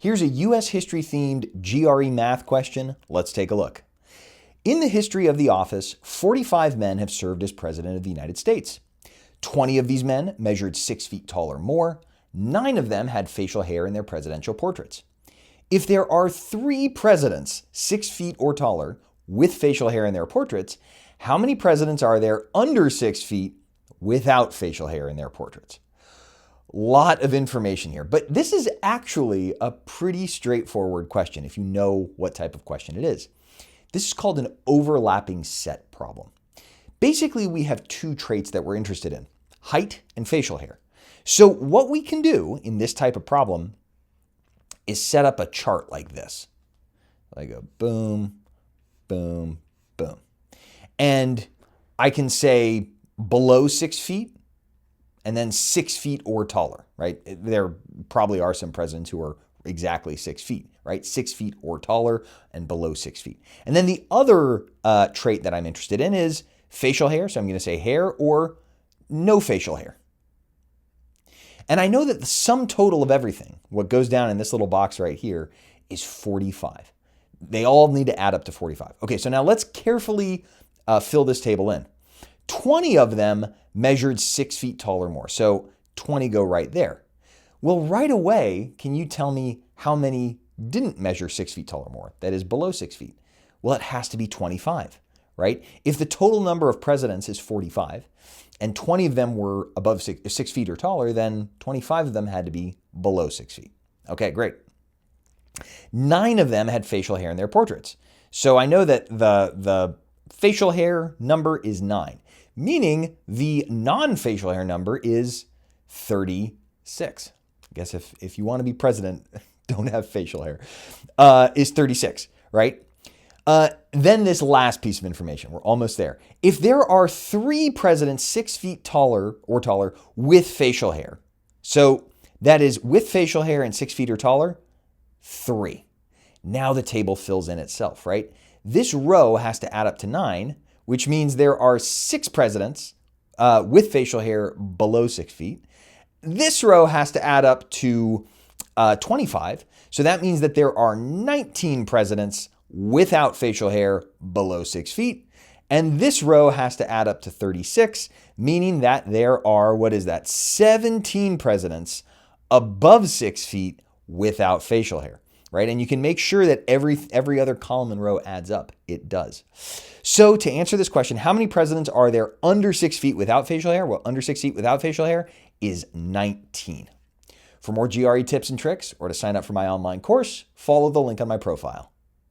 Here's a U.S. history themed GRE math question. Let's take a look. In the history of the office, 45 men have served as President of the United States. 20 of these men measured 6 feet tall or more. 9 of them had facial hair in their presidential portraits. If there are 3 presidents 6 feet or taller with facial hair in their portraits, how many presidents are there under 6 feet without facial hair in their portraits? Lot of information here, but this is actually a pretty straightforward question if you know what type of question it is. This is called an overlapping set problem. Basically, we have 2 traits that we're interested in, height and facial hair. So what we can do in this type of problem is set up a chart like this. I go boom, boom, boom. And I can say below 6 feet, and then 6 feet or taller, right? There probably are some presidents who are exactly 6 feet, right? 6 feet or taller and below 6 feet. And then the other trait that I'm interested in is facial hair. So I'm going to say hair or no facial hair. And I know that the sum total of everything, what goes down in this little box right here, is 45. They all need to add up to 45. Okay, so now let's carefully fill this table in. 20 of them measured 6 feet tall or more. So 20 go right there. Well, right away, can you tell me how many didn't measure 6 feet tall or more? That is below 6 feet. Well, it has to be 25, right? If the total number of presidents is 45 and 20 of them were above 6 feet or taller, then 25 of them had to be below 6 feet. Okay, great. 9 of them had facial hair in their portraits. So I know that the facial hair number is 9. Meaning the non-facial hair number is 36. I guess if you want to be president, don't have facial hair, is 36, right? Then this last piece of information, we're almost there. If there are 3 presidents 6 feet taller or taller with facial hair, so that is with facial hair and 6 feet or taller, 3. Now the table fills in itself, right? This row has to add up to 9, which means there are 6 presidents with facial hair below 6 feet. This row has to add up to 25. So that means that there are 19 presidents without facial hair below 6 feet. And this row has to add up to 36, meaning that there are, 17 presidents above 6 feet without facial hair. Right? And you can make sure that every other column and row adds up. It does. So to answer this question, how many presidents are there under 6 feet without facial hair? Well, under 6 feet without facial hair is 19. For more GRE tips and tricks or to sign up for my online course, follow the link on my profile.